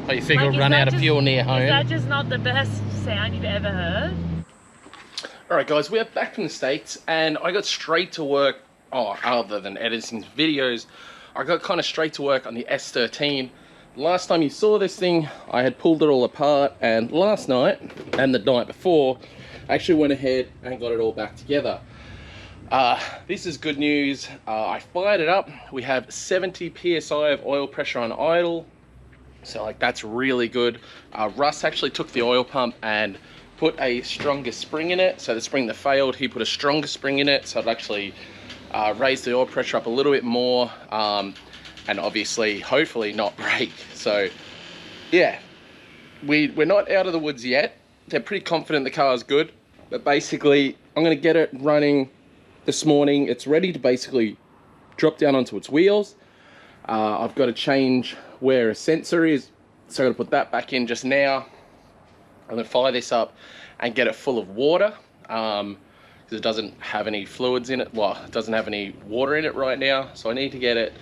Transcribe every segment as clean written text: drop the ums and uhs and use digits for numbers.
Oh, you think we'll run out of fuel near home? Is that just not the best sound you've ever heard? Alright guys, we're back from the States and I got straight to work, other than editing videos, I got kind of straight to work on the S13. Last time you saw this thing, I had pulled it all apart, and last night and the night before, I actually went ahead and got it all back together. This is good news. I fired it up. We have 70 psi of oil pressure on idle, so like that's really good. Russ actually took the oil pump and put a stronger spring in it. So the spring that failed, he put a stronger spring in it, so it actually raised the oil pressure up a little bit more, and obviously hopefully not break. So yeah, we're not out of the woods yet. They're pretty confident the car is good, but basically I'm going to get it running this morning. It's ready to basically drop down onto its wheels. I've got to change where a sensor is, so I'm going to put that back in just now. I'm going to fire this up and get it full of water, because it doesn't have any fluids in it. Well, it doesn't have any water in it right now, so I need to get it,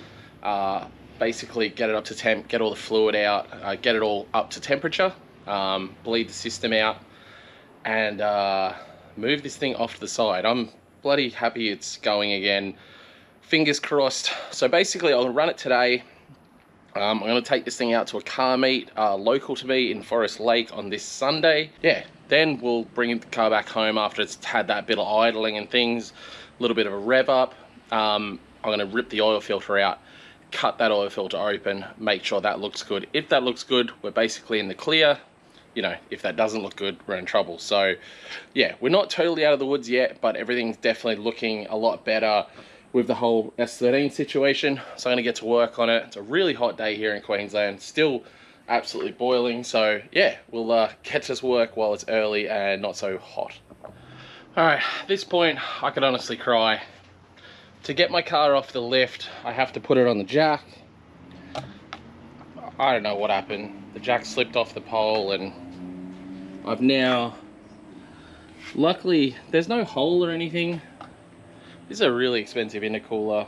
basically get it up to temp, get all the fluid out, get it all up to temperature, bleed the system out, and move this thing off to the side. I'm bloody happy it's going again. Fingers crossed. So basically I'll run it today. I'm going to take this thing out to a car meet local to me in Forest Lake on this Sunday. Yeah, then we'll bring the car back home after it's had that bit of idling and things, a little bit of a rev up. I'm going to rip the oil filter out, cut that oil filter open, make sure that looks good. If that looks good, we're basically in the clear. You know, if that doesn't look good, we're in trouble. So yeah, we're not totally out of the woods yet, but everything's definitely looking a lot better with the whole S13 situation. So I'm gonna get to work on it. It's a really hot day here in Queensland, still absolutely boiling. So yeah, we'll get to work while it's early and not so hot. All right, at this point, I could honestly cry. To get my car off the lift, I have to put it on the jack. I don't know what happened. The jack slipped off the pole, and I've now, luckily there's no hole or anything. This is a really expensive intercooler.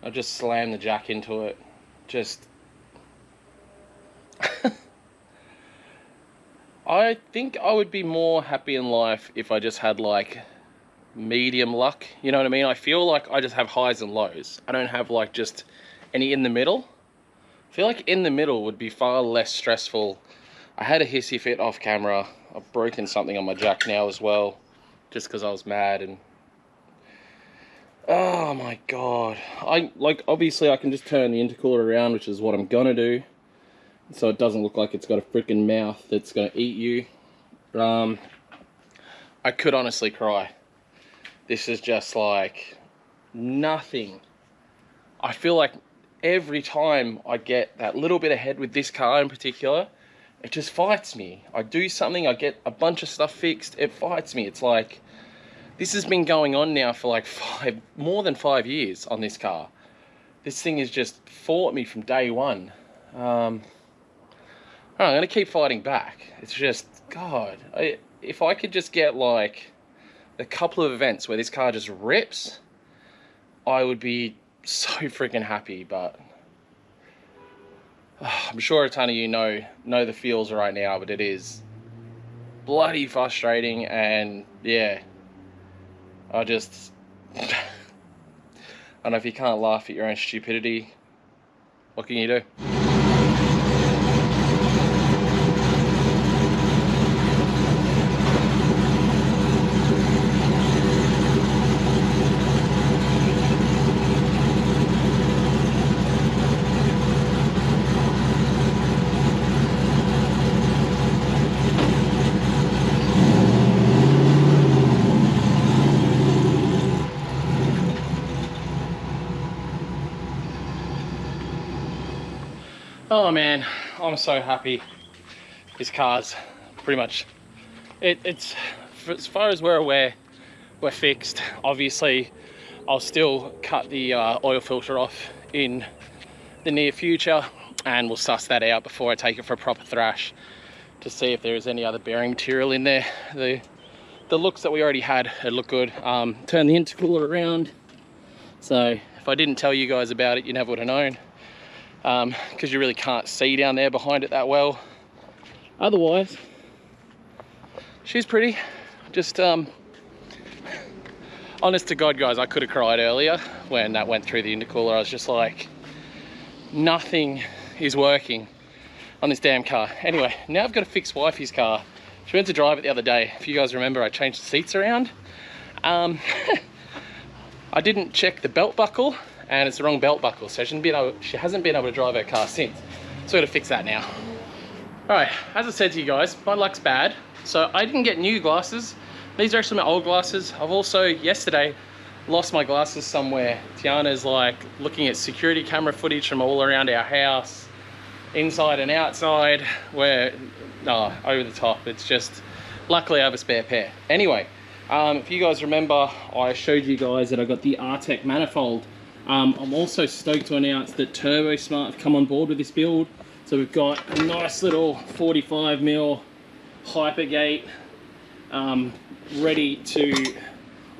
I just slammed the jack into it. Just I think I would be more happy in life if I just had like medium luck, you know what I mean? I feel like I just have highs and lows. I don't have like just any in the middle. I feel like in the middle would be far less stressful. I had a hissy fit off camera. I've broken something on my jack now as well, just because I was mad. And oh my god, obviously I can just turn the intercooler around, which is what I'm gonna do, so it doesn't look like it's got a freaking mouth that's gonna eat you. I could honestly cry. This is just like nothing. I feel like every time I get that little bit ahead with this car in particular, it just fights me. I do something, I get a bunch of stuff fixed, it fights me. It's like, this has been going on now for like more than 5 years on this car. This thing has just fought me from day one. I'm gonna keep fighting back. It's just, God, if I could just get like a couple of events where this car just rips, I would be so freaking happy. But I'm sure a ton of you know the feels right now, but it is bloody frustrating. And yeah, I don't know, if you can't laugh at your own stupidity, what can you do? Oh man, I'm so happy. This car's pretty much, it's as far as we're aware, we're fixed. Obviously, I'll still cut the oil filter off in the near future, and we'll suss that out before I take it for a proper thrash to see if there is any other bearing material in there. The looks that we already had, it looked good. Turn the intercooler around. So if I didn't tell you guys about it, you never would have known. because you really can't see down there behind it that well. Otherwise, she's pretty. Just honest to God, guys, I could have cried earlier when that went through the intercooler. I was just like, nothing is working on this damn car. Anyway, now I've got to fix wifey's car. She went to drive it the other day. If you guys remember, I changed the seats around. I didn't check the belt buckle, and it's the wrong belt buckle, so she hasn't been able to drive her car since. So I gotta fix that now. All right, as I said to you guys, my luck's bad. So I didn't get new glasses. These are actually my old glasses. I've also, yesterday, lost my glasses somewhere. Tiana's like looking at security camera footage from all around our house, inside and outside, where, no, over the top. It's just, luckily I have a spare pair. Anyway, if you guys remember, I showed you guys that I got the Artec manifold. I'm also stoked to announce that Turbo Smart have come on board with this build. So we've got a nice little 45mm Hypergate ready to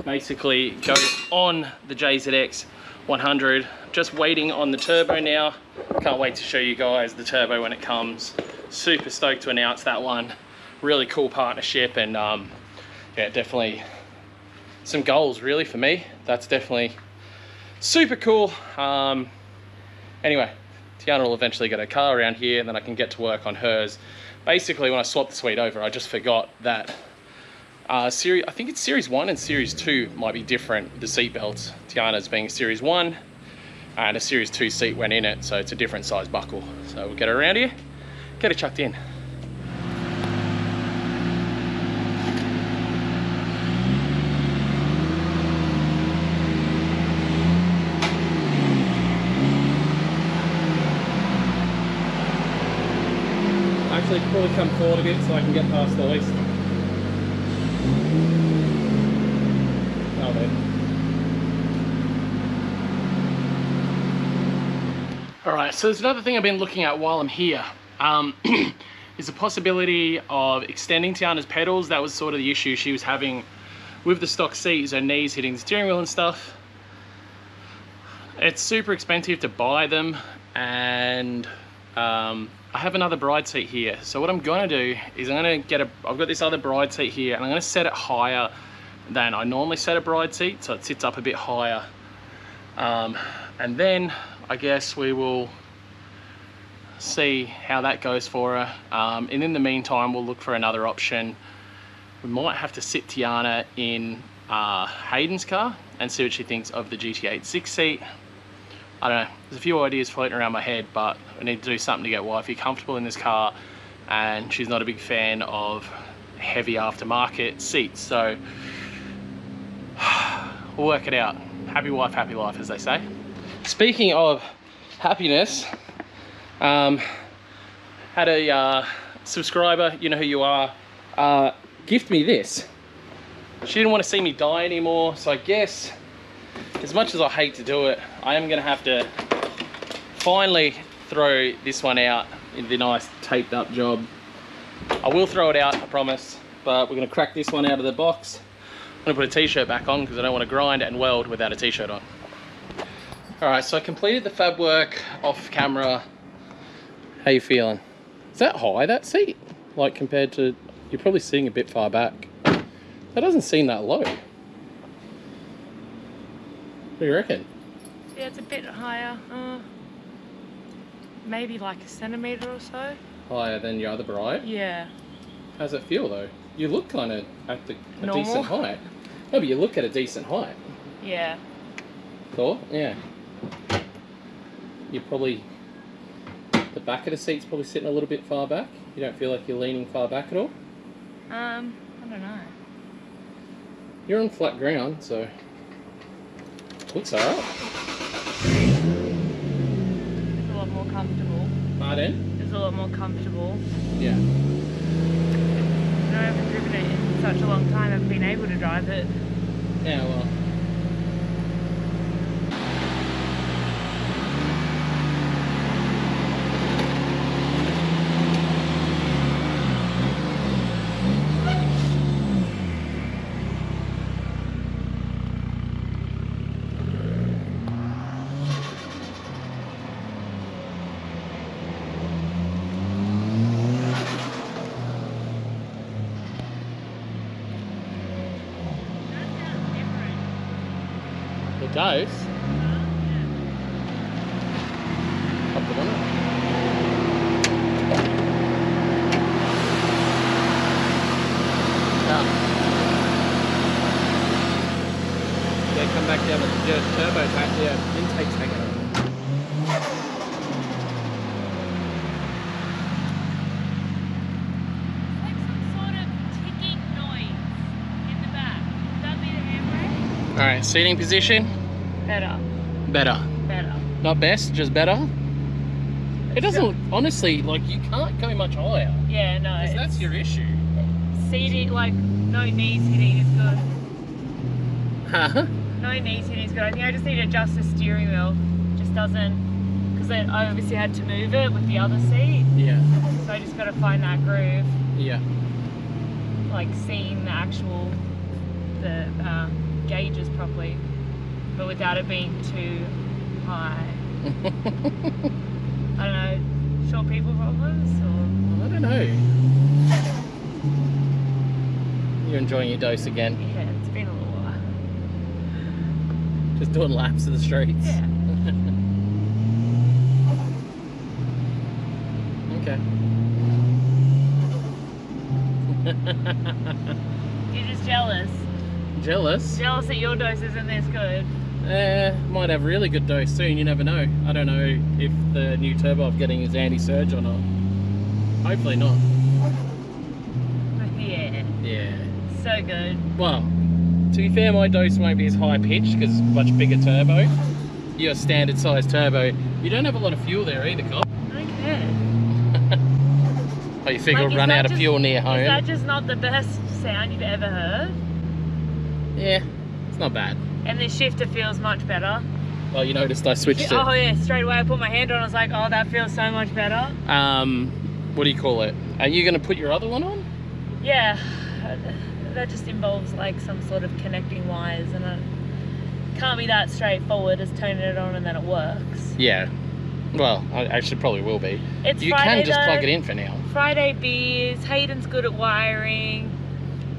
basically go on the JZX100. Just waiting on the turbo now. Can't wait to show you guys the turbo when it comes. Super stoked to announce that one. Really cool partnership, and yeah, definitely some goals really for me. That's definitely super cool. Anyway, Tiana will eventually get a car around here, and then I can get to work on hers. Basically, when I swapped the suite over, I just forgot that I think it's Series 1 and Series 2 might be different, the seat belts. Tiana's being Series 1, and a Series 2 seat went in it, so it's a different size buckle. So we'll get her around here, get her chucked in. Actually, probably come forward a bit so I can get past the hoist. Oh, man. Alright, so there's another thing I've been looking at while I'm here. Is the possibility of extending Tiana's pedals. That was sort of the issue she was having with the stock seats, her knees hitting the steering wheel and stuff. It's super expensive to buy them, and I have another bride seat here. So what I'm gonna do is I've got this other bride seat here, and I'm gonna set it higher than I normally set a bride seat, so it sits up a bit higher. And then I guess we will see how that goes for her. And in the meantime, we'll look for another option. We might have to sit Tiana in Hayden's car and see what she thinks of the GT86 seat. I don't know, there's a few ideas floating around my head, but I need to do something to get wifey comfortable in this car, and she's not a big fan of heavy aftermarket seats, so we'll work it out. Happy wife, happy life, as they say. Speaking of happiness, had a subscriber, you know who you are, gift me this. She didn't want to see me die anymore, so I guess, as much as I hate to do it, I am going to have to finally throw this one out in the nice taped up job. I will throw it out, I promise, but we're going to crack this one out of the box. I'm going to put a t-shirt back on because I don't want to grind and weld without a t-shirt on. Alright, so I completed the fab work off camera. How you feeling? Is that high, that seat? Like compared to, you're probably sitting a bit far back. That doesn't seem that low. What do you reckon? Yeah, it's a bit higher. Maybe like a centimetre or so. Higher than your other bride? Yeah. How's it feel though? You look kind of at a decent height. No, but you look at a decent height. Yeah. Thought? Yeah. You're probably, the back of the seat's probably sitting a little bit far back. You don't feel like you're leaning far back at all? I don't know. You're on flat ground, so looks alright. It's a lot more comfortable. Pardon? It's a lot more comfortable. Yeah. I haven't driven it in such a long time. I haven't been able to drive it. Yeah, well. Dose? Pop the one up. Yeah, come back down with the turbo tank, yeah, intake's hanging on. Like some sort of ticking noise in the back. Would that be the handbrake? Alright, seating position? Better. Better. Better. Not best, just better. It doesn't, honestly, like you can't go much higher. Yeah, no. Because that's your issue. Seating, like, no knees hitting is good. Huh? No knees hitting is good. I think I just need to adjust the steering wheel. It just doesn't, because I obviously had to move it with the other seat. Yeah. So I just got to find that groove. Yeah. Like seeing the actual, the gauges properly, but without it being too high. I don't know, short people problems or? I don't know. You're enjoying your dose again. Yeah, it's been a little while. Just doing laps of the streets. Yeah. Okay. You're just jealous. Jealous? Jealous that your dose isn't this good. Might have a really good dose soon, you never know. I don't know if the new turbo I'm getting is anti-surge or not. Hopefully not. Yeah. Yeah. So good. Well, to be fair, my dose won't be as high pitched because it's a much bigger turbo. Your standard size turbo. You don't have a lot of fuel there either, Cop. I don't care. Oh, you figure Like, we'll run out of fuel near home? Is that just not the best sound you've ever heard? Yeah, it's not bad. And the shifter feels much better. Well, you noticed I switched Oh it. yeah, straight away I put my hand on, I was like, oh, that feels so much better. What do you call it? Are you going to put your other one on? Yeah, that just involves like some sort of connecting wires, and it can't be that straightforward as turning it on and then it works. Yeah. Well, I actually probably will be. It's You Friday, can just though. plug it in for now. Friday beers, Hayden's good at wiring,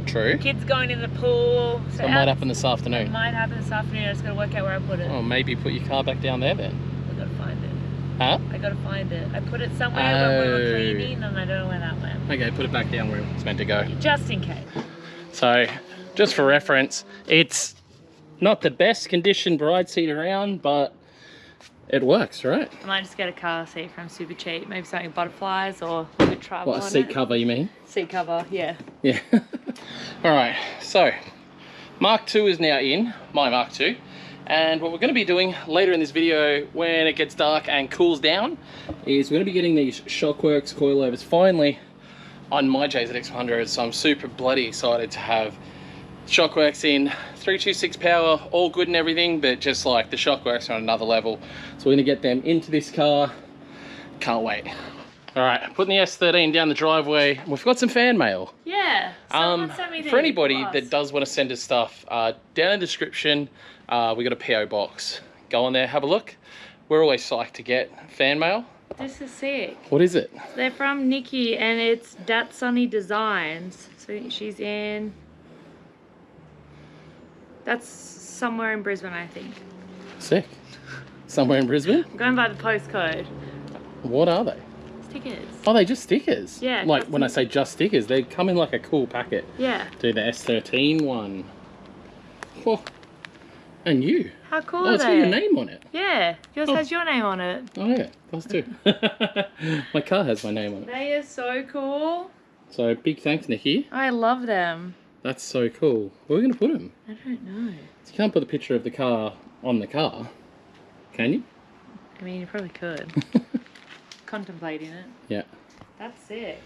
True. kids going in the pool. So it might happen this It afternoon. might happen this afternoon, I just gotta work out where I put it. Oh, maybe put your car back down there then. I gotta find it. Huh? I gotta find it. I put it somewhere when we were cleaning and I don't know where that went. Okay, put it back down where it's meant to go. Just in case. So, just for reference, it's not the best conditioned ride seat around, but it works, right? I might just get a car seat from Super Cheap, maybe something butterflies or a good travel What, a on seat it. cover, you mean? Seat cover, yeah. Yeah. Alright, so Mark II is now in, my Mark II, and what we're going to be doing later in this video when it gets dark and cools down is we're going to be getting these Shockworks coilovers finally on my JZX100, so I'm super bloody excited to have Shockworks in 326 power, all good and everything, but just like the Shockworks are on another level. So we're going to get them into this car. Can't wait. Alright, putting the S13 down the driveway. We've got some fan mail. Yeah. Someone sent me these. For anybody Plus. that does want to send us stuff, down in the description, we got a PO box. Go on there, have a look. We're always psyched to get fan mail. This is sick. What is it? They're from Nikki and it's Dat Sunny Designs. So she's in... That's somewhere in Brisbane, I think. Sick. Somewhere in Brisbane? I'm going by the postcode. What are they? Stickers. Oh, they just stickers? Yeah. Like when I say just stickers, they come in like a cool packet. Yeah. Do the S13 one. Oh. And you. How cool Oh, are it's got they? your name on it. Yeah. Yours Oh. has your name on it. Oh yeah, does too. My car has my name on it. They are so cool. So big thanks, Nikki. I love them. That's so cool. Where are we going to put them? I don't know. You can't put the picture of the car on the car, can you? I mean, you probably could. Contemplating it. Yeah. That's sick.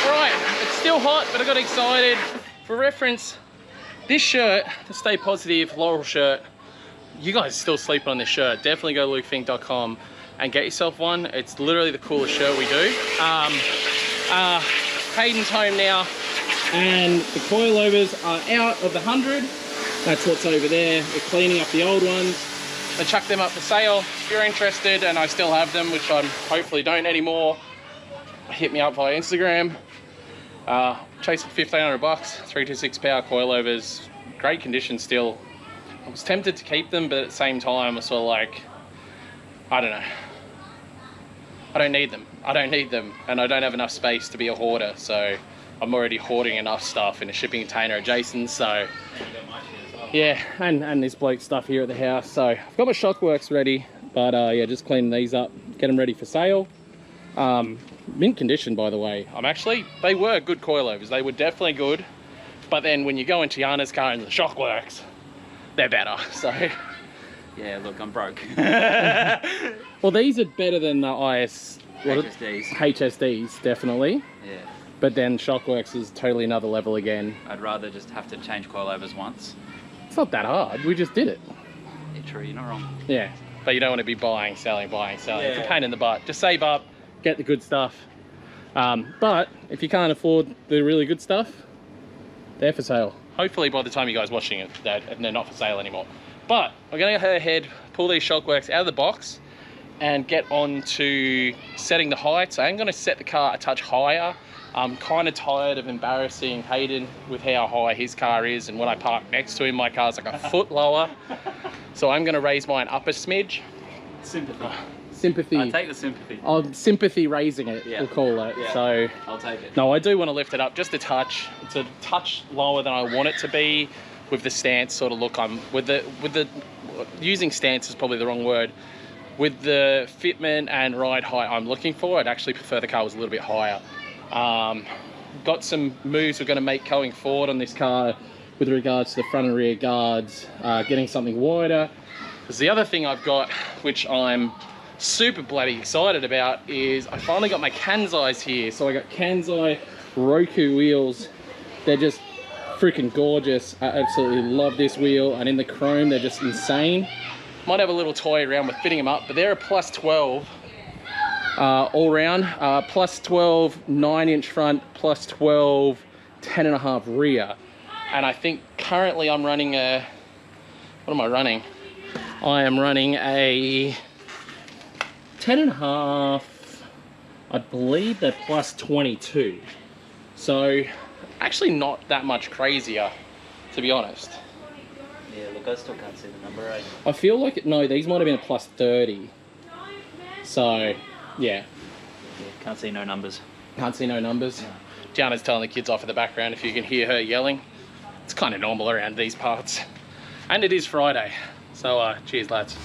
Right, it's still hot, but I got excited. For reference, this shirt, the Stay Positive Laurel shirt, you guys still sleeping on this shirt. Definitely go to lukefink.com and get yourself one. It's literally the coolest shirt we do. Hayden's home now, and the coilovers are out of the 100. That's what's over there. We're cleaning up the old ones. I chucked them up for sale. If you're interested, and I still have them, which I hopefully don't anymore, hit me up via Instagram. Chase for $1,500, 326 power coilovers, great condition still. I was tempted to keep them, but at the same time I was sort of like, I don't know, I don't need them, and I don't have enough space to be a hoarder, so I'm already hoarding enough stuff in a shipping container at Jason's. So yeah, and this bloke stuff here at the house. So I've got my Shockworks ready, but yeah, just cleaning these up, get them ready for sale. Mint condition, by the way. They were good coilovers, they were definitely good, but then when you go into Yana's car and the Shockworks, they're better. So yeah, look, I'm broke. well, these are better than the HSDs, definitely. Yeah. But then Shockworks is totally another level again. I'd rather just have to change coilovers once. It's not that hard, we just did it. Yeah, true, you're not wrong. Yeah, but you don't want to be buying, selling. Yeah. It's a pain in the butt. Just save up, get the good stuff. But if you can't afford the really good stuff, they're for sale. Hopefully by the time you guys are watching it, they're not for sale anymore. But I'm gonna go ahead, pull these Shockworks out of the box and get on to setting the heights. I am gonna set the car a touch higher. I'm kind of tired of embarrassing Hayden with how high his car is, and when I park next to him, my car's like a foot lower. So I'm gonna raise mine up a smidge. Sympathy. Sympathy. I take the sympathy. Sympathy raising it, yeah. We'll call it. Yeah. So I'll take it. no, I do want to lift it up just a touch. It's a touch lower than I want it to be with the stance sort of look. Using stance is probably the wrong word. With the fitment and ride height I'm looking for, I'd actually prefer the car was a little bit higher. Got some moves we're going to make going forward on this car with regards to the front and rear guards, getting something wider. Because the other thing I've got, which I'm super bloody excited about, is I finally got my Kansai's here. So I got Kansai Roku wheels. They're just freaking gorgeous. I absolutely love this wheel, and in the chrome they're just insane. Might have a little toy around with fitting them up, but they're a plus 12 all round, plus 12 9-inch front, plus 12 10.5 rear. And I think currently I'm running a, what am I running? I am running a 10.5, I believe they're plus 22. So actually not that much crazier, to be honest. Yeah, look, I still can't see the number, eh? I feel like, no, these might have been a plus 30. So, yeah. Can't see no numbers. Can't see no numbers. Gianna's telling the kids off in the background if you can hear her yelling. It's kind of normal around these parts. And it is Friday. So, cheers, lads.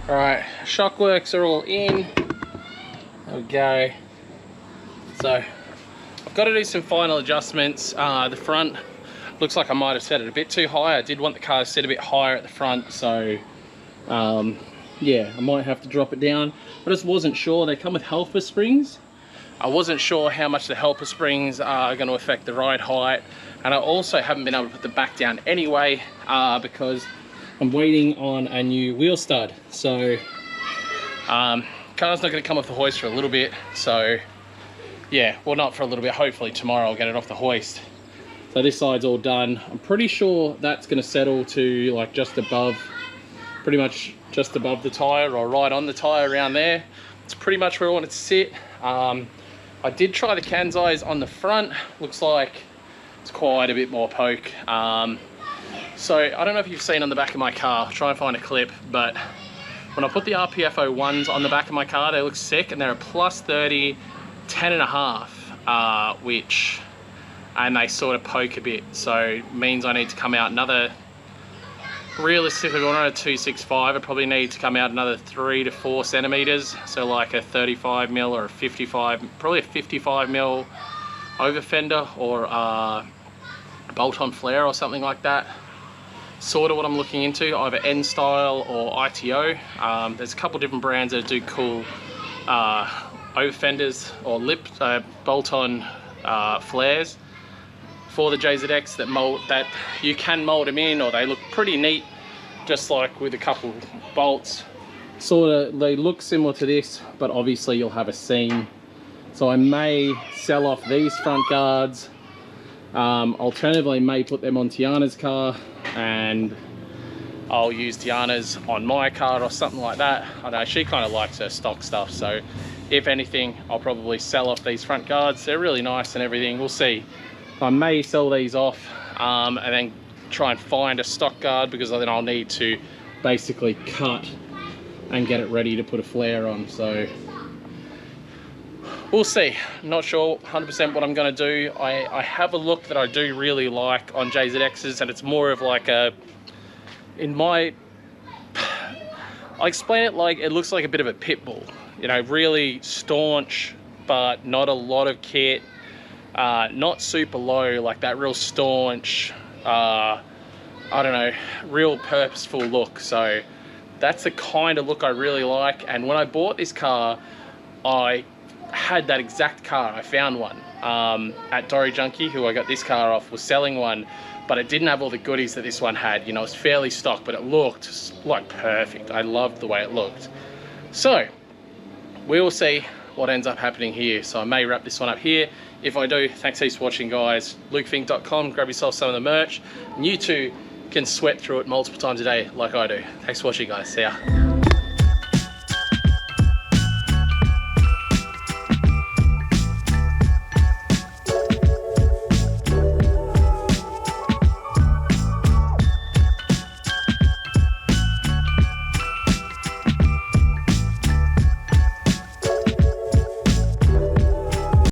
Alright, Shockworks are all in. There we go. So, I've got to do some final adjustments. The front looks like I might have set it a bit too high. I did want the car set a bit higher at the front, so yeah, I might have to drop it down. I just wasn't sure. They come with helper springs. I wasn't sure how much the helper springs are going to affect the ride height, and I also haven't been able to put the back down anyway because I'm waiting on a new wheel stud. So car's not going to come off the hoist for a little bit. So yeah, well, not for a little bit, hopefully tomorrow I'll get it off the hoist. So this side's all done. I'm pretty sure that's going to settle to like just above, pretty much just above the tire or right on the tire around there. It's pretty much where I want it to sit. I did try the Kansai's on the front. Looks like it's quite a bit more poke. So I don't know if you've seen on the back of my car, I'll try and find a clip, but when I put the RPFO ones on the back of my car, they look sick, and they're a plus 30, 10.5, and they sort of poke a bit. So it means I need to come out another, realistically, when I'm at a 265, I probably need to come out another 3 to 4 centimeters. So like a 35 mil or a 55, probably a 55 mil over fender, or a bolt-on flare or something like that. Sort of what I'm looking into, either N-style or ITO. There's a couple different brands that do cool over fenders or lip bolt-on flares. for the JZX that you can mold them in, or they look pretty neat, just like with a couple bolts. Sort of, they look similar to this, but obviously you'll have a seam. So I may sell off these front guards. Alternatively, may put them on Tiana's car, and I'll use Tiana's on my car or something like that. I know she kind of likes her stock stuff, so if anything, I'll probably sell off these front guards. They're really nice and everything. We'll see. I may sell these off and then try and find a stock guard, because then I'll need to basically cut and get it ready to put a flare on. So we'll see. I'm not sure 100% what I'm going to do. I have a look that I do really like on JZX's, and it's more of like a, I explain it like it looks like a bit of a pit bull, you know, really staunch, but not a lot of kit, not super low, like that real staunch, I don't know, real purposeful look. So that's the kind of look I really like. And when I bought this car, I had that exact car. I found one at Dory Junkie, who I got this car off, was selling one, but it didn't have all the goodies that this one had. You know, it's fairly stock, but it looked like perfect. I loved the way it looked. So we will see what ends up happening here. So I may wrap this one up here. If I do, thanks heaps for watching, guys. LukeFink.com, grab yourself some of the merch, and you too can sweat through it multiple times a day like I do. Thanks for watching, guys. See ya.